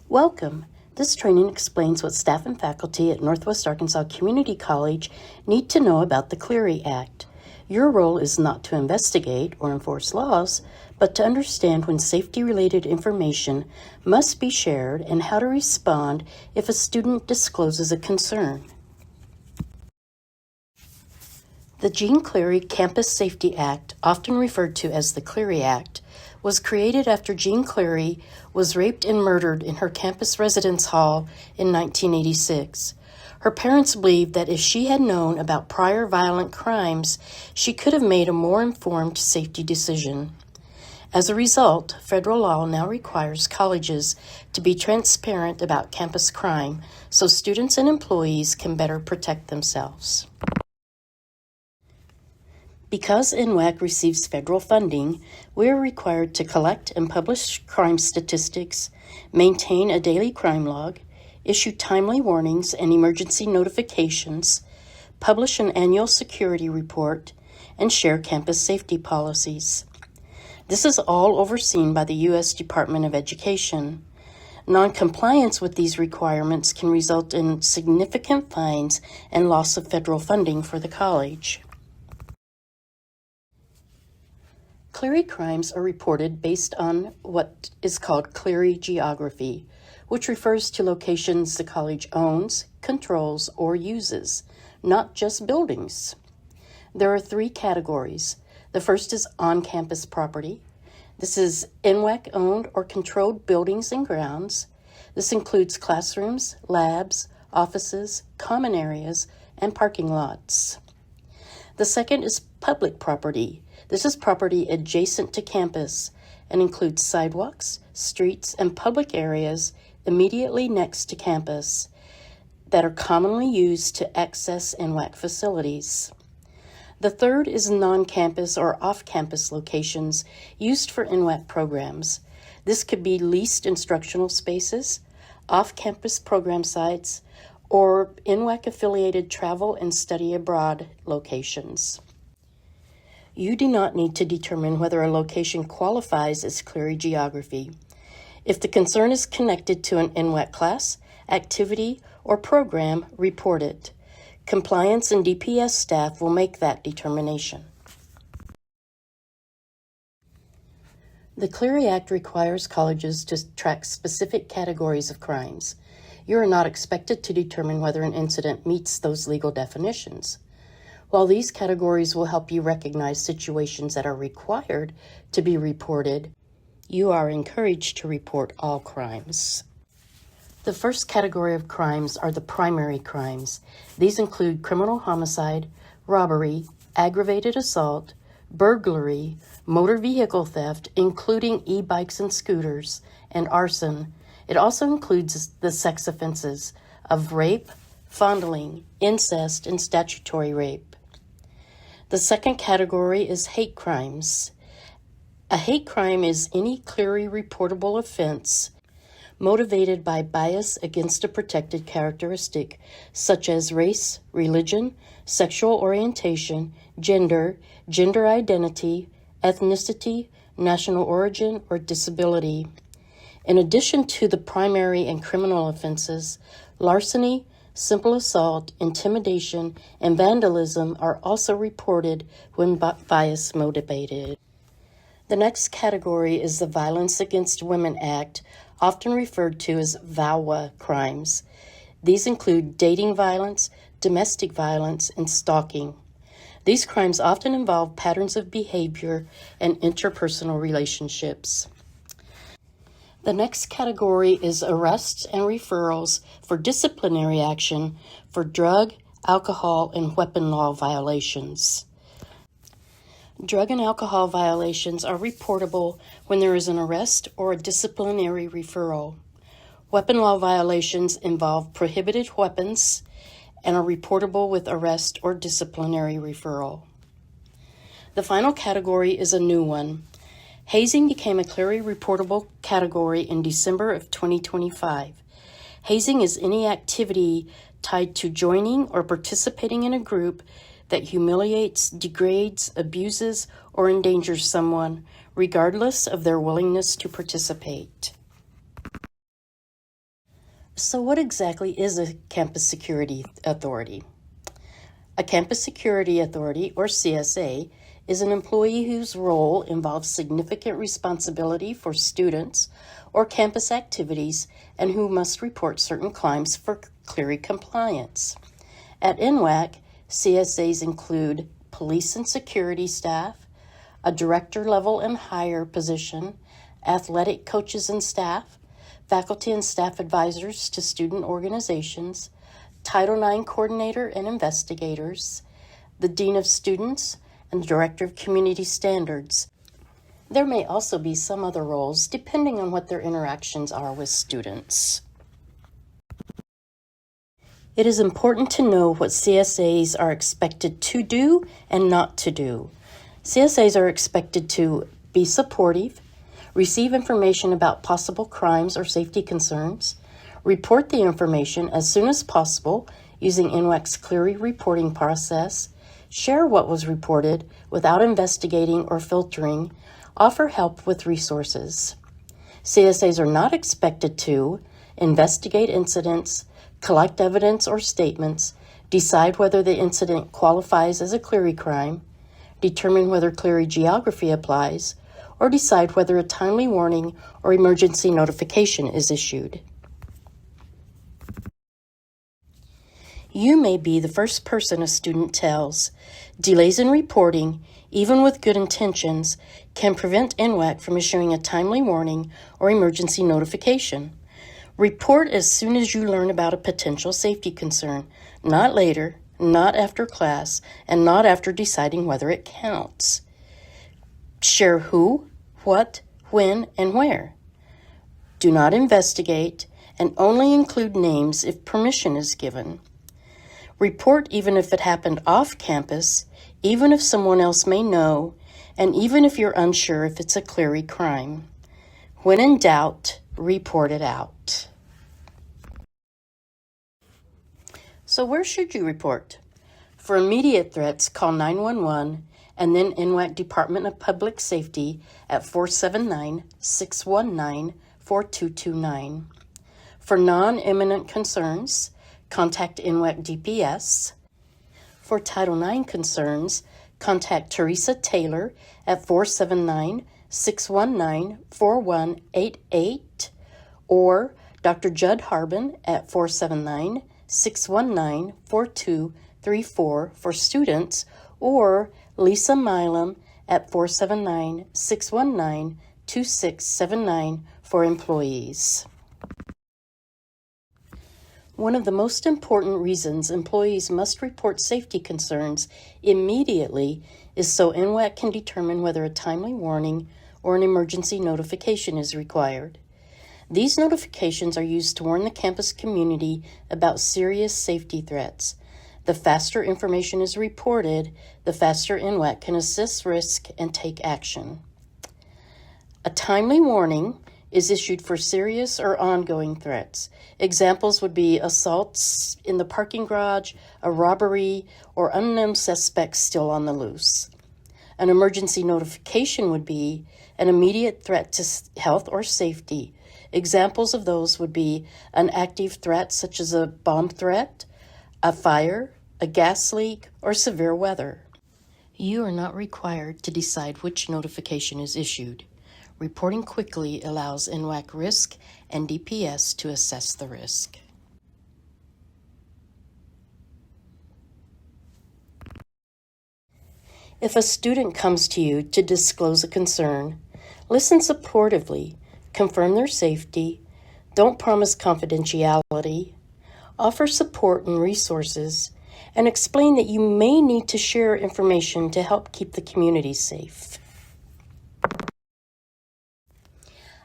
Welcome. This training explains what staff and faculty at Northwest Arkansas Community College need to know about the Clery Act. Your role is not to investigate or enforce laws, but to understand when safety-related information must be shared and how to respond if a student discloses a concern. The Jean Clery Campus Safety Act, often referred to as the Clery Act, was created after Jean Clery was raped and murdered in her campus residence hall in 1986. Her parents believed that if she had known about prior violent crimes, she could have made a more informed safety decision. As a result, federal law now requires colleges to be transparent about campus crime so students and employees can better protect themselves. Because NWAC receives federal funding, we are required to collect and publish crime statistics, maintain a daily crime log, issue timely warnings and emergency notifications, publish an annual security report, and share campus safety policies. This is all overseen by the U.S. Department of Education. Non-compliance with these requirements can result in significant fines and loss of federal funding for the college. Clery crimes are reported based on what is called Clery geography, which refers to locations the college owns, controls, or uses, not just buildings. There are three categories. The first is on-campus property. This is NWAC-owned or controlled buildings and grounds. This includes classrooms, labs, offices, common areas, and parking lots. The second is public property. This is property adjacent to campus and includes sidewalks, streets, and public areas immediately next to campus that are commonly used to access NWAC facilities. The third is non-campus or off-campus locations used for NWAC programs. This could be leased instructional spaces, off-campus program sites, or NWAC-affiliated travel and study abroad locations. You do not need to determine whether a location qualifies as Clery geography. If the concern is connected to an NWAC class, activity, or program, report it. Compliance and DPS staff will make that determination. The Clery Act requires colleges to track specific categories of crimes. You are not expected to determine whether an incident meets those legal definitions. While these categories will help you recognize situations that are required to be reported, you are encouraged to report all crimes. The first category of crimes are the primary crimes. These include criminal homicide, robbery, aggravated assault, burglary, motor vehicle theft, including e-bikes and scooters, and arson. It also includes the sex offenses of rape, fondling, incest, and statutory rape. The second category is hate crimes. A hate crime is any Clery reportable offense motivated by bias against a protected characteristic, such as race, religion, sexual orientation, gender, gender identity, ethnicity, national origin, or disability. In addition to the primary and criminal offenses, larceny, simple assault, intimidation, and vandalism are also reported when bias motivated. The next category is the Violence Against Women Act, often referred to as VAWA crimes. These include dating violence, domestic violence, and stalking. These crimes often involve patterns of behavior and interpersonal relationships. The next category is arrests and referrals for disciplinary action for drug, alcohol, and weapon law violations. Drug and alcohol violations are reportable when there is an arrest or a disciplinary referral. Weapon law violations involve prohibited weapons and are reportable with arrest or disciplinary referral. The final category is a new one. Hazing became a Clery reportable category in December of 2025. Hazing is any activity tied to joining or participating in a group that humiliates, degrades, abuses, or endangers someone, regardless of their willingness to participate. So what exactly is a campus security authority? A campus security authority, or CSA, is an employee whose role involves significant responsibility for students or campus activities and who must report certain crimes for Clery compliance. At NWAC, CSAs include police and security staff, a director level and higher position, athletic coaches and staff, faculty and staff advisors to student organizations, Title IX coordinator and investigators, the dean of students, and the director of community standards. There may also be some other roles depending on what their interactions are with students. It is important to know what CSAs are expected to do and not to do. CSAs are expected to be supportive, receive information about possible crimes or safety concerns, report the information as soon as possible using NWAC's Clery reporting process, share what was reported without investigating or filtering, offer help with resources. CSAs are not expected to investigate incidents, collect evidence or statements, decide whether the incident qualifies as a Clery crime, determine whether Clery geography applies, or decide whether a timely warning or emergency notification is issued. You may be the first person a student tells. Delays in reporting, even with good intentions, can prevent NWAC from issuing a timely warning or emergency notification. Report as soon as you learn about a potential safety concern, not later, not after class, and not after deciding whether it counts. Share who, what, when, and where. Do not investigate, and only include names if permission is given. Report even if it happened off campus, even if someone else may know, and even if you're unsure if it's a Clery crime. When in doubt, report it out. So where should you report? For immediate threats, call 911 and then NWAC Department of Public Safety at 479-619-4229. For non-imminent concerns, contact NWAC DPS. For Title IX concerns, contact Teresa Taylor at 479-619-4188 or Dr. Judd Harbin at 479-619-4234 for students, or Lisa Milam at 479-619-2679 for employees. One of the most important reasons employees must report safety concerns immediately is so NWAC can determine whether a timely warning or an emergency notification is required. These notifications are used to warn the campus community about serious safety threats. The faster information is reported, the faster NWAC can assess risk and take action. A timely warning is issued for serious or ongoing threats. Examples would be assaults in the parking garage, a robbery, or unknown suspects still on the loose. An emergency notification would be an immediate threat to health or safety. Examples of those would be an active threat such as a bomb threat, a fire, a gas leak, or severe weather. You are not required to decide which notification is issued. Reporting quickly allows NWAC Risk and DPS to assess the risk. If a student comes to you to disclose a concern, listen supportively, confirm their safety, don't promise confidentiality, offer support and resources, and explain that you may need to share information to help keep the community safe.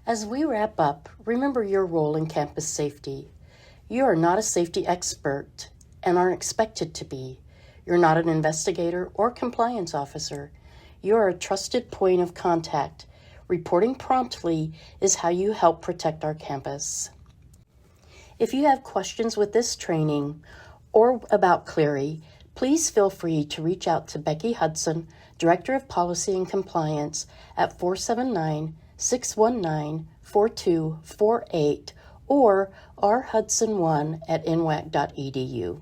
As we wrap up, remember your role in campus safety. You are not a safety expert and aren't expected to be. You're not an investigator or compliance officer. You are a trusted point of contact. Reporting promptly is how you help protect our campus. If you have questions with this training or about Clery, please feel free to reach out to Becky Hudson, Director of Policy and Compliance at 479-619-4248 or rhudson1@nwac.edu.